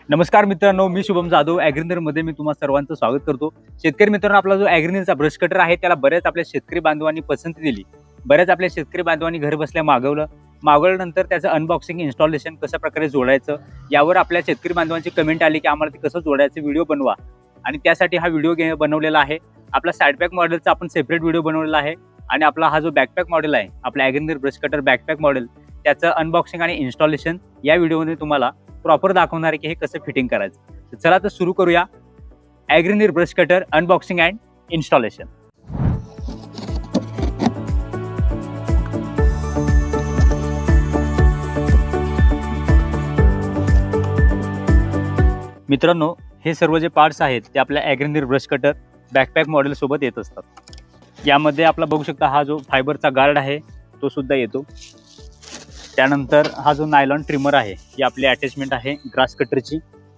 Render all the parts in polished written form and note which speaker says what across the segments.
Speaker 1: नमस्कार मित्रांनो, मी शुभम जाधव ॲग्रीनरमध्ये मी तुम्हा सर्वांचं स्वागत करतो. शेतकरी मित्रांनो, आपला जो ॲग्रीनरचा ब्रश कटर आहे त्याला बऱ्याच आपल्या शेतकरी बांधवांनी पसंती दिली. बऱ्याच आपल्या शेतकरी बांधवांनी घर बसल्या मागवल्यानंतर त्याचं अनबॉक्सिंग इन्स्टॉलेशन कशा प्रकारे जोडायचं यावर आपल्या शेतकरी बांधवांची कमेंट आली की आम्हाला ते कसं जोडायचं व्हिडिओ बनवा. आणि त्यासाठी हा व्हिडिओ बनवलेला आहे. आपला साईडपॅक मॉडेलचा आपण सेपरेट व्हिडिओ बनवलेला आहे आणि आपला हा जो बॅकपॅक मॉडेल आहे, आपला ॲग्रीनर ब्रश कटर बॅकपॅक मॉडेल, त्याचं अनबॉक्सिंग आणि इन्स्टॉलेशन या व्हिडिओमध्ये तुम्हाला प्रॉपर दाखवणार आहे की हे कसं फिटिंग करायचं. चला तर सुरू करूया. Agriner brush cutter unboxing and installation. मित्रांनो, हे सर्व जे पार्ट्स आहेत ते आपल्या Agriner brush cutter backpack model सोबत येत असतात. यामध्ये आपला बघू शकता हा जो फायबरचा गार्ड आहे तो सुद्धा येतो. त्यानंतर हा जो नायलॉन ट्रिमर आहे ही आपली अटॅचमेंट आहे ग्रास कटरची,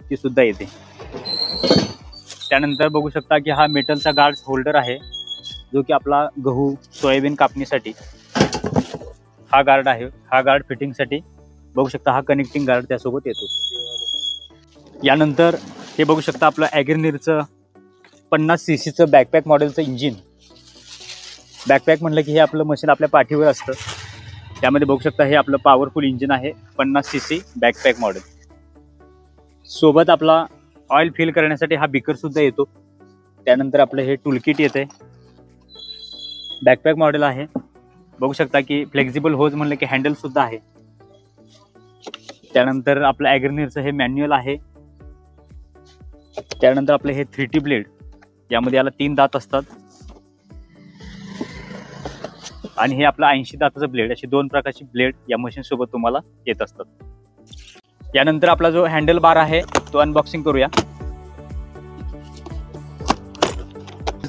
Speaker 1: ती सुद्धा येते. त्यानंतर बघू शकता की हा मेटलचा गार्ड होल्डर आहे जो की आपला गहू सोयाबीन कापणीसाठी हा गार्ड आहे. हा गार्ड फिटिंगसाठी बघू शकता हा कनेक्टिंग गार्ड त्यासोबत येतो. यानंतर हे बघू शकता आपलं ॲग्रीनरचं 50 cc बॅकपॅक मॉडेलचं इंजिन. बॅकपॅक म्हटलं की हे आपलं मशीन आपल्या पाठीवर असतं. त्यामध्ये बघू शकता हे आपलं पॉवरफुल इंजिन आहे 50 cc बॅकपॅक मॉडेल. सोबत आपला ऑइल फिल करण्यासाठी हा बिकर सुद्धा येतो. त्यानंतर आपलं हे टूलकिट येते. बॅकपॅक मॉडेल आहे. बघू शकता की फ्लेक्झिबल होज म्हणलं की हँडल सुद्धा आहे. त्यानंतर आपलं ॲग्रीनरचं हे मॅन्युअल आहे. त्यानंतर आपलं हे 3T ब्लेड, यामध्ये याला 3 दात असतात आणि हे आपलं 80 दाताचं ब्लेड, अशी 2 प्रकारची ब्लेड या मशीन सोबत तुम्हाला येत असतात. यानंतर आपला जो हँडल बार आहे तो अनबॉक्सिंग करूया.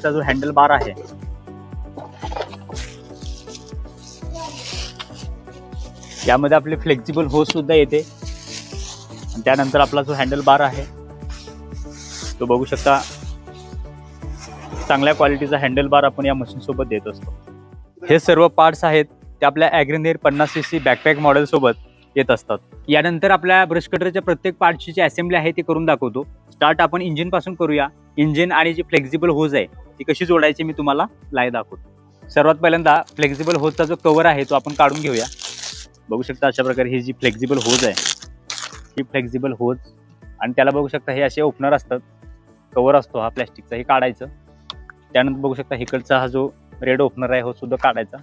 Speaker 1: जो हँडल बार आहे यामध्ये आपले फ्लेक्झिबल होज सुद्धा येते. आणि त्यानंतर आपला जो हँडल बार आहे तो बघू शकता चांगल्या क्वालिटीचा हँडल बार आपण या मशीन सोबत देत असतो. हे सर्व पार्ट्स आहेत ते आपल्या ॲग्रीनर 50 cc बॅकपॅक मॉडेल सोबत येत असतात. यानंतर आपल्या ब्रश कटरच्या प्रत्येक पार्टची जी असेंब्ली आहे ती करून दाखवतो. स्टार्ट आपण इंजिन पासून करूया. इंजिन आणि जी फ्लेक्झिबल होज आहे ती कशी जोडायची मी तुम्हाला लाईव्ह दाखवतो. सर्वात पहिल्यांदा फ्लेक्झिबल होजचा जो कव्हर आहे तो आपण काढून घेऊया. बघू शकता अशा प्रकारे ही जी फ्लेक्झिबल होज आहे ही फ्लेक्झिबल होज, आणि त्याला बघू शकता हे असे ओपनर असतात. कव्हर असतो हा प्लॅस्टिकचा, हे काढायचं. त्यानंतर बघू शकता इकडचा हा जो रेड ओपनर आहे हो सुद्धा काढायचा.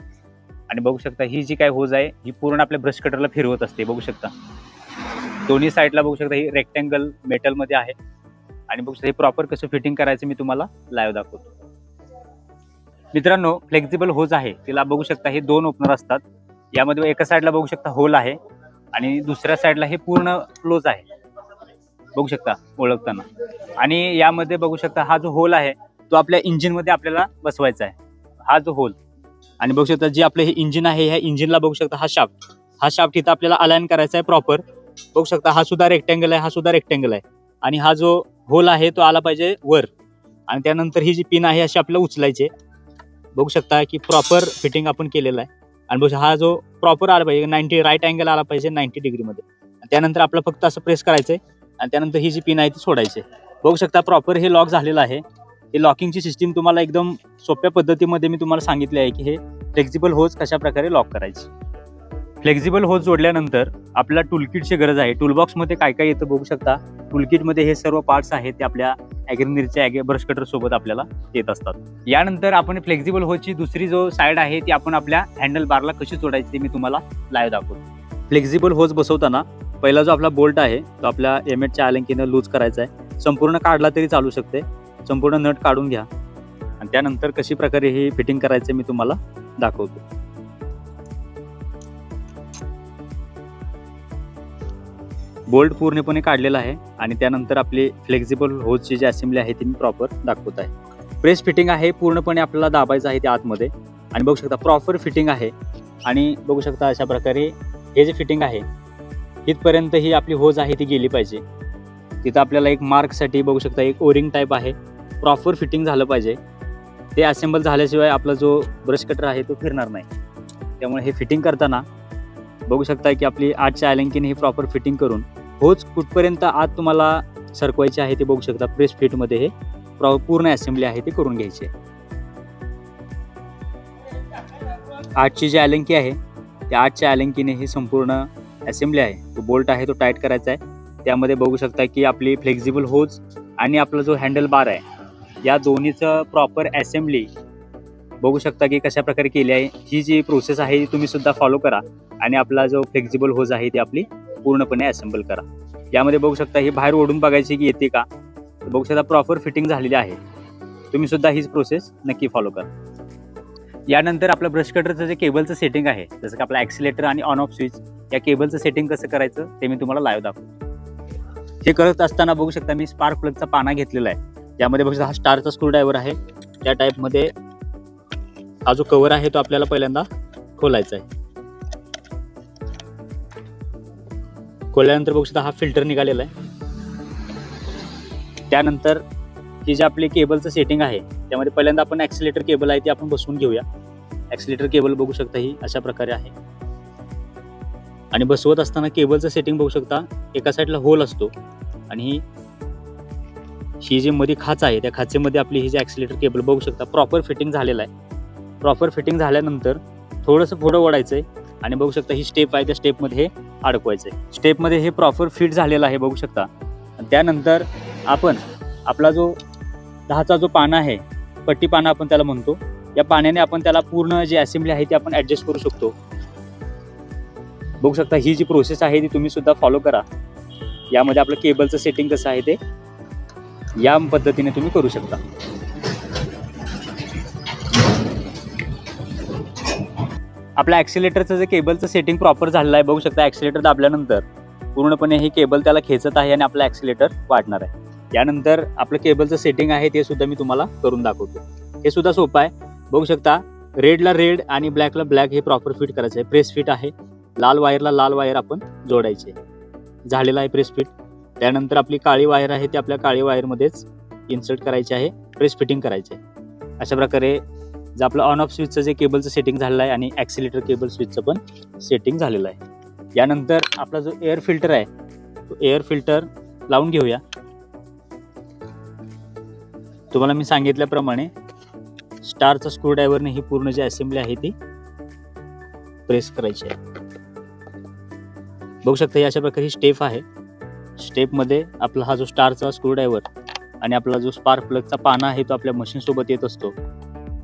Speaker 1: आणि बघू शकता ही जी काय होज आहे ही पूर्ण आपल्या ब्रश कटरला फिरवत असते. बघू शकता दोन्ही साईडला बघू शकता ही रेक्टँगल मेटलमध्ये आहे. आणि बघू शकता हे प्रॉपर कसं फिटिंग करायचं मी तुम्हाला लाईव्ह दाखवतो. मित्रांनो, फ्लेक्झिबल होज आहे तिला बघू शकता हे 2 ओपनर असतात. यामध्ये एका साईडला बघू शकता होल आहे आणि दुसऱ्या साईडला हे पूर्ण क्लोज आहे. बघू शकता ओळखताना. आणि यामध्ये बघू शकता हा जो होल आहे तो आपल्या इंजिनमध्ये आपल्याला बसवायचा आहे, हा जो होल. आणि बघू शकता जे आपलं हे इंजिन आहे ह्या इंजिनला बघू शकता हा शाफ्ट इथं आपल्याला अलाइन करायचा आहे प्रॉपर. बघू शकता हा सुद्धा रेक्टँगल आहे, हा सुद्धा रेक्टँगल आहे. आणि हा जो होल आहे तो आला पाहिजे वर. आणि त्यानंतर ही जी पिन आहे अशी आपल्याला उचलायची. बघू शकता की प्रॉपर फिटिंग आपण केलेलं आहे. आणि बघू हा जो प्रॉपर आला पाहिजे 90 राईट अँगल आला पाहिजे 90 डिग्रीमध्ये. त्यानंतर आपलं फक्त असं प्रेस करायचं आहे आणि त्यानंतर ही जी पिन आहे ती सोडायची. बघू शकता प्रॉपर हे लॉक झालेलं आहे. हे लॉकिंगची सिस्टीम तुम्हाला एकदम सोप्या पद्धतीमध्ये मी तुम्हाला सांगितले आहे की हे फ्लेक्झिबल होज कशा प्रकारे लॉक करायची. फ्लेक्झिबल होज जोडल्यानंतर आपल्याला टूलकिटची गरज आहे. टूलबॉक्समध्ये काय काय येतं बघू शकता. टूलकिटमध्ये हे सर्व पार्ट्स आहेत ते आपल्या ॲग्रीनरच्या ब्रश कटर सोबत आपल्याला येत असतात. यानंतर आपण फ्लेक्झिबल होजची दुसरी जो साईड आहे ती आपण आपल्या हँडल बारला कशी जोडायची ते मी तुम्हाला लाईव्ह दाखवतो. फ्लेक्झिबल होज बसवताना पहिला जो आपला बोल्ट आहे तो आपल्या एमएटच्या अँगलनं लूज करायचा आहे. संपूर्ण काढला तरी चालू शकते. संपूर्ण नट काढून घ्या आणि त्यानंतर कशी प्रकारे ही फिटिंग करायचं मी तुम्हाला दाखवतो. बोल्ट पूर्णपणे काढलेला आहे आणि त्यानंतर आपली फ्लेक्झिबल होजची जी असेंब्ली आहे ती मी प्रॉपर दाखवत आहे. प्रेस फिटिंग आहे, पूर्णपणे आपल्याला दाबायचं आहे त्या आतमध्ये. आणि बघू शकता प्रॉपर फिटिंग आहे. आणि बघू शकता अशा प्रकारे हे जे फिटिंग आहे इथपर्यंत ही आपली होज आहे ती गेली पाहिजे. तिथं आपल्याला एक मार्कसाठी बघू शकता एक ओरिंग टाईप आहे. प्रॉपर फिटिंग झालं पाहिजे. ते असेंबल झाल्याशिवाय आपला जो ब्रश कटर आहे तो फिरणार नाही. त्यामुळे हे फिटिंग करताना बघू शकता की आपली 8च्या अँगलने ही प्रॉपर फिटिंग करून होच कुठपर्यंत आत तुम्हाला सरकवायचे आहे ते बघू शकता. प्रेस फिटमध्ये हे पूर्ण असेंब्ली आहे ती करून घ्यायची आहे. आठची जी ॲलेंकी आहे त्या 8च्या ॲलेंकीने ही संपूर्ण असेंब्ली आहे तो बोल्ट आहे तो टाईट करायचा आहे. त्यामध्ये बघू शकता की आपली फ्लेक्झिबल होज आणि आपला जो हँडल बार आहे या दोन्हीचं प्रॉपर असेंब्ली बघू शकता की कशा प्रकारे केली आहे. ही जी प्रोसेस आहे ती तुम्ही सुद्धा फॉलो करा आणि आपला जो फ्लेक्झिबल होज आहे ती आपली पूर्णपणे असेंबल करा. यामध्ये बघू शकता ही बाहेर ओढून बघायची की येते का, बघू शकता प्रॉपर फिटिंग झालेली आहे. तुम्ही सुद्धा हीच प्रोसेस नक्की फॉलो करा. यानंतर आपलं ब्रश कटरचं जे केबलचं सेटिंग आहे जसं की आपला ॲक्सिलेटर आणि ऑन ऑफ स्विच या केबलचं सेटिंग कसं करायचं ते मी तुम्हाला लाईव्ह दाखवतो. हे करत असताना बघू शकता मी स्पार्क प्लगचा पाना घेतलेला आहे. यामध्ये बघू शकता हा स्टारचा स्क्रूड्रायव्हर आहे. त्या टाईपमध्ये हा जो कव्हर आहे तो आपल्याला पहिल्यांदा खोलायचा आहे. खोलल्यानंतर बघू शकता हा फिल्टर निघालेला आहे. त्यानंतर ही जी आपली केबलचं सेटिंग आहे त्यामध्ये पहिल्यांदा आपण ॲक्सिलेटर केबल आहे ती आपण बसवून घेऊया. ॲक्सिलेटर केबल बघू शकता ही अशा प्रकारे आहे आणि बसवत असताना केबलचं सेटिंग बघू शकता. एका साईडला होल असतो आणि ही जी मध्ये खाच आहे त्या खाचेमध्ये आपली ही जी ॲक्सिलेटर केबल बघू शकता प्रॉपर फिटिंग झालेला आहे. प्रॉपर फिटिंग झाल्यानंतर थोडंसं पुढं ओढायचं आहे आणि बघू शकता ही स्टेप आहे त्या स्टेपमध्ये हे अडकवायचं आहे. स्टेपमध्ये हे प्रॉपर फिट झालेलं आहे बघू शकता. त्यानंतर आपण आपला जो 10चा जो पाना आहे पट्टी पाना आपण त्याला म्हणतो या पाण्याने आपण त्याला पूर्ण जी असेंब्ली आहे ती आपण ॲडजस्ट करू शकतो. बघू शकता ही जी प्रोसेस आहे ती तुम्ही सुद्धा फॉलो करा. यामध्ये आपलं केबलचं सेटिंग कसं आहे ते या पद्धतीने तुम्ही करू शकता. आपल्या ॲक्सिलेटरचं जे केबलचं सेटिंग प्रॉपर झालेलं आहे बघू शकता. ॲक्सिलेटर दाबल्यानंतर पूर्णपणे ही केबल त्याला खेचत आहे आणि आपलं ॲक्सिलेटर वाढणार आहे. यानंतर आपलं केबलचं सेटिंग आहे ते सुद्धा मी तुम्हाला करून दाखवतो. हे सुद्धा सोपं आहे. बघू शकता रेडला रेड आणि ब्लॅकला ब्लॅक हे प्रॉपर फिट करायचं आहे. प्रेस फिट आहे. लाल वायरला लाल वायर आपण जोडायचे. झालेला आहे प्रेस फिट. त्यानंतर आपली काळी वायर आहे ती आपल्या काळी वायरमध्येच इन्सर्ट करायची आहे. प्रेस फिटिंग करायचे आहे. अशा प्रकारे जे आपलं ऑन ऑफ स्विचचं जे केबलचं सेटिंग झालेलं आहे आणि ॲक्सिलेटर केबल स्विचचं पण सेटिंग झालेलं आहे. यानंतर आपला जो एअर फिल्टर आहे तो एअर फिल्टर लावून घेऊया. तुम्हाला मी सांगितल्याप्रमाणे स्टारचा स्क्रूड्रायव्हरने ही पूर्ण जी असेंब्ली आहे ती प्रेस करायची आहे. बघू शकता ही अशा प्रकारे ही स्टेप आहे. स्टेपमध्ये आपला हा जो स्टारचा स्क्रूड्रायव्हर आणि आपला जो स्पार्क प्लगचा पाना आहे तो आपल्या मशीनसोबत येत असतो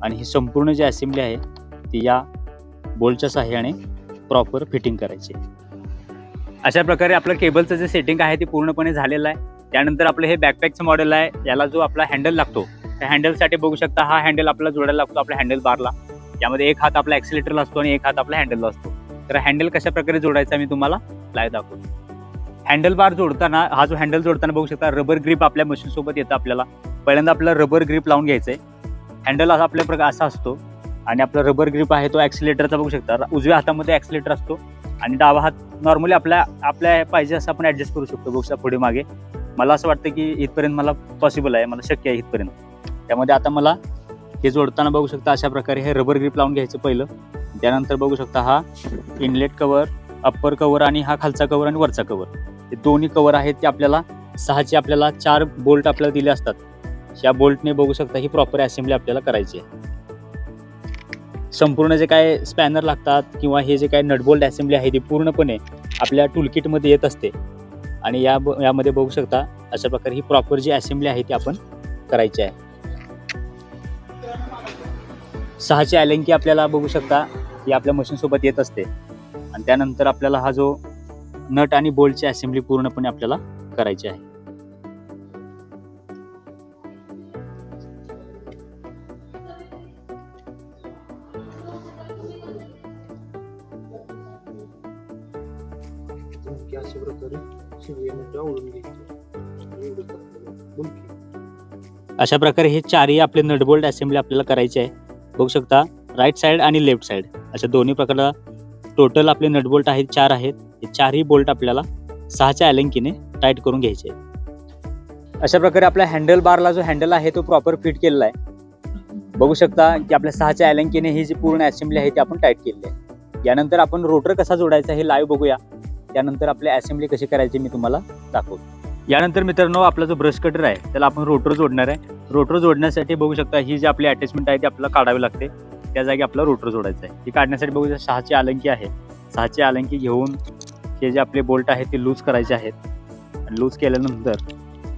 Speaker 1: आणि ही संपूर्ण जी असेंब्ली आहे ती या बोल्टच्या सहाय्याने प्रॉपर फिटिंग करायची. अशा प्रकारे आपलं केबलचं जे सेटिंग आहे ते पूर्णपणे झालेलं आहे. त्यानंतर आपलं हे बॅकपॅकचं मॉडेल आहे. याला जो आपला हँडल लागतो त्या हँडलसाठी बघू शकता हा हँडल आपल्याला जोडायला लागतो आपल्या हँडल बारला. यामध्ये एक हात आपला ॲक्सिलेटरला असतो आणि एक हात आपल्या हँडलला असतो. तर हँडल कशा प्रकारे जोडायचा मी तुम्हाला लाईव्ह दाखवतो. हँडल बार जोडताना हा जो हँडल जोडताना बघू शकता रबर ग्रिप आपल्या मशीनसोबत येतं. आपल्याला पहिल्यांदा आपल्याला रबर ग्रिप लावून घ्यायचं आहे. हँडल असा आपल्या प्रकार असा असतो आणि आपला रबर ग्रिप आहे तो ॲक्सिलेटरचा बघू शकता. उजव्या हातामध्ये ॲक्सिलेटर असतो आणि डावा हात नॉर्मली आपल्या पाहिजे असं आपण ॲडजस्ट करू शकतो. बघू शकता पुढे मागे. मला असं वाटतं की इथपर्यंत मला पॉसिबल आहे, मला शक्य आहे इथपर्यंत. त्यामध्ये आता मला हे जोडताना बघू शकता अशा प्रकारे हे रबर ग्रिप लावून घ्यायचं पहिलं. त्यानंतर बघू शकता हा इनलेट कवर, अप्पर कवर आणि हा खालचा कवर आणि वरचा कवर हे दोन्ही कवर आहेत ते आपल्याला 6चे आपल्याला 4 बोल्ट आपल्याला दिले असतात. या बोल्टने बघू शकता ही प्रॉपर असेंब्ली आपल्याला करायची आहे. संपूर्ण जे काय स्पॅनर लागतात किंवा हे जे काय नटबोल्ट असेंब्ली आहे ती पूर्णपणे आपल्या टूलकिटमध्ये येत असते आणि यामध्ये बघू शकता अशा प्रकारे ही प्रॉपर जी असेंब्ली आहे ती आपण करायची आहे. 6ची ॲलेंकी आपल्याला बघू शकता ही आपल्या मशीनसोबत येत असते आणि त्यानंतर आपल्याला हा जो नट आणि बोल्टची असेंब्ली पूर्णपणे आपल्याला करायची आहे. अशा प्रकारे हे चारही आपले नटबोल्ट असेंब्ली आपल्याला करायचे आहे. बघू शकता राईट साईड आणि लेफ्ट साईड अशा दोन्ही प्रकार टोटल आपले नटबोल्ट आहेत 4 आहेत. हे 4ही बोल्ट आपल्याला 6च्या ॲलेंकीने टाईट करून घ्यायचे आहेत. अशा प्रकारे आपल्या हँडल बारला जो हँडल आहे तो प्रॉपर फिट केलेला आहे. बघू शकता की आपल्या 6च्या ॲलेंकीने ही जी पूर्ण असेंब्ली आहे ती आपण टाईट केलेली आहे. यानंतर आपण रोटर कसा जोडायचा हे लाईव्ह बघूया. त्यानंतर आपली असेंब्ली कशी करायची मी तुम्हाला दाखवतो. यानंतर मित्रांनो आपला जो ब्रश कटर आहे त्याला आपण रोटर जोडणार आहे. रोटर जोडण्यासाठी बघू शकता ही जी आपली अटॅचमेंट आहे ती आपल्याला काढावी लागते. त्या जागी आपला रोटर जोडायचा आहे. ती काढण्यासाठी बघू शकता 6ची अलंकी आहे. 6ची अलंकी घेऊन हे जे आपले बोल्ट आहेत ते लूज करायचे आहेत. आणि लूज केल्यानंतर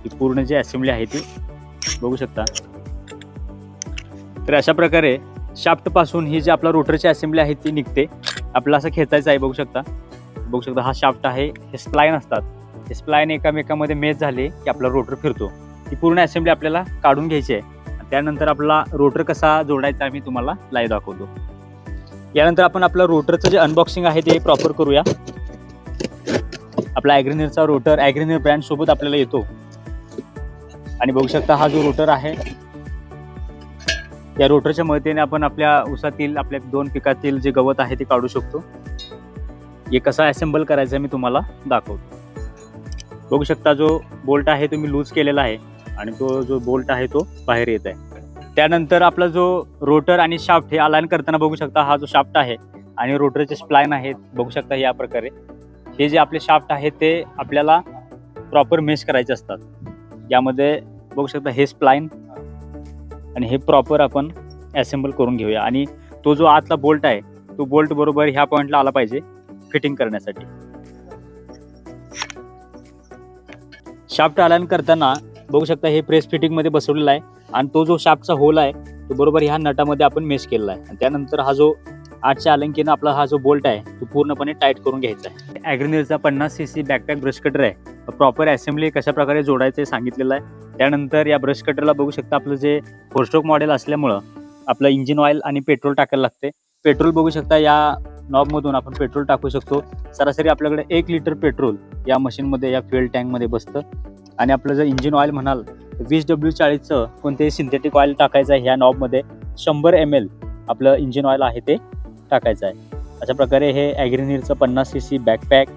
Speaker 1: ही पूर्ण जी असेंब्ली आहे ती बघू शकता. तर अशा प्रकारे शाफ्ट पासून ही जी आपला रोटरची असेंब्ली आहे ती निघते. आपल्याला असं खेचायचं आहे. बघू शकता हा शाफ्ट आहे. हे स्प्लाइन असतात. हे स्प्लाइन एकामेकामध्ये मेच झाले की आपला रोटर फिरतो. ही पूर्ण असेंब्ली आपल्याला काढून घ्यायची आहे. त्यानंतर आपला रोटर कसा जोडायचा मी तुम्हाला लाईव्ह दाखवतो. यानंतर आपण आपला रोटरचं जे अनबॉक्सिंग आहे ते प्रॉपर करूया. आपला ॲग्रेनियरचा रोटर ॲग्रेनियर ब्रँड सोबत आपल्याला येतो. आणि बघू शकता हा जो रोटर आहे या रोटरच्या मदतीने आपण आपल्या ऊसातील आपल्या 2 पिकातील जे गवत आहे ते काढू शकतो. हे कसा असेंबल करायचं मी तुम्हाला दाखवतो. बघू शकता जो बोल्ट आहे तो मी लूज केलेला आहे आणि तो जो बोल्ट आहे तो बाहेर येत आहे. त्यानंतर आपला जो रोटर आणि शाफ्ट हे अलाइन करताना बघू शकता हा जो शाफ्ट आहे आणि रोटरचे स्प्लाइन आहेत बघू शकता या प्रकारे. हे जे आपले शाफ्ट आहेत ते आपल्याला प्रॉपर मेश करायचे असतात. यामध्ये बघू शकता हे स्प्लाइन आणि हे प्रॉपर आपण असेंबल करून घेऊया. आणि तो जो आतला बोल्ट आहे तो बोल्ट बरोबर ह्या पॉईंटला आला पाहिजे फिटिंग करण्यासाठी. शाफ्ट अलाइन करताना बघू शकता हे प्रेस फिटिंग मध्ये बसवलेला आहे आणि तो जो शाफ्टचा होल आहे तो बरोबर ह्या नटामध्ये आपण मेश केलेला आहे. आणि त्यानंतर हा जो 8च्या अलंकीनं आपला हा जो बोल्ट आहे तो पूर्णपणे टाईट करून घ्यायचा आहे. ॲग्रेनियरचा 50cc बॅकपॅक ब्रश कटर आहे. प्रॉपर असेंब्ली कशा प्रकारे जोडायचे सांगितलेलं आहे. त्यानंतर या ब्रश कटरला बघू शकता आपलं जे 4 स्ट्रोक मॉडेल असल्यामुळं आपलं इंजिन ऑइल आणि पेट्रोल टाकायला लागते. पेट्रोल बघू शकता या नॉबमधून आपण पेट्रोल टाकू शकतो. सरासरी आपल्याकडे 1 लिटर पेट्रोल या मशीनमध्ये या फ्युएल टँकमध्ये बसतं. आणि आपलं जर इंजिन ऑइल म्हणाल 20W40चं कोणतेही सिंथेटिक ऑइल टाकायचं आहे. ह्या नॉबमध्ये 100 ml आपलं इंजिन ऑइल आहे ते टाकायचं आहे. अशा प्रकारे हे ॲग्रेनियरचं 50cc बॅकपॅक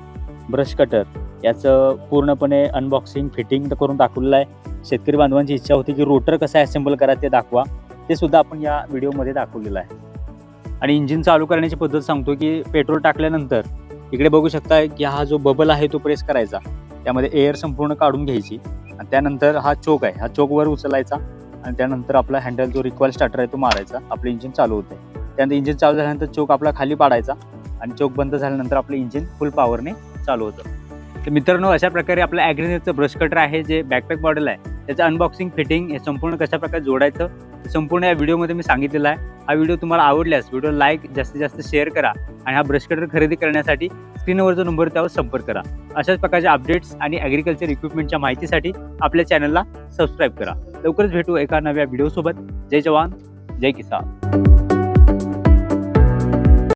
Speaker 1: ब्रश कटर याचं पूर्णपणे अनबॉक्सिंग फिटिंग करून दाखवलेलं आहे. शेतकरी बांधवांची इच्छा होती की रोटर कसा असेंबल करा ते दाखवा. ते सुद्धा आपण या व्हिडिओमध्ये दाखवलेलं आहे. आणि इंजिन चालू करण्याची पद्धत सांगतो की पेट्रोल टाकल्यानंतर इकडे बघू शकता की हा जो बबल आहे तो प्रेस करायचा. त्यामध्ये एअर संपूर्ण काढून घ्यायची आणि त्यानंतर हा चोक आहे हा चोक वर उचलायचा आणि त्यानंतर आपला हँडल जो रिकॉइल स्टार्टर आहे तो मारायचा. आपलं इंजिन चालू होते. त्यानंतर इंजिन चालू झाल्यानंतर चोक आपला खाली पाडायचा आणि चोक बंद झाल्यानंतर आपलं इंजिन फुल पॉवरने चालू होतं. तर मित्रांनो अशा प्रकारे आपलं ॲग्रेनियरचं ब्रश कटर आहे जे बॅकपॅक मॉडेल आहे त्याचं अनबॉक्सिंग फिटिंग हे संपूर्ण कशा प्रकारे जोडायचं संपूर्ण या व्हिडिओमध्ये मी सांगितलेलं आहे. हा व्हिडिओ तुम्हाला आवडल्यास व्हिडिओ लाईक जास्तीत जास्त शेअर करा आणि हा ब्रश कटर खरेदी करण्यासाठी स्क्रीनवर जो नंबर त्यावर संपर्क करा. अशाच प्रकारचे अपडेट्स आणि ॲग्रिकल्चर इक्विपमेंटच्या माहितीसाठी आपल्या चॅनलला सबस्क्राईब करा. लवकरच भेटू एका नव्या व्हिडिओसोबत. जय जवान जय किसान.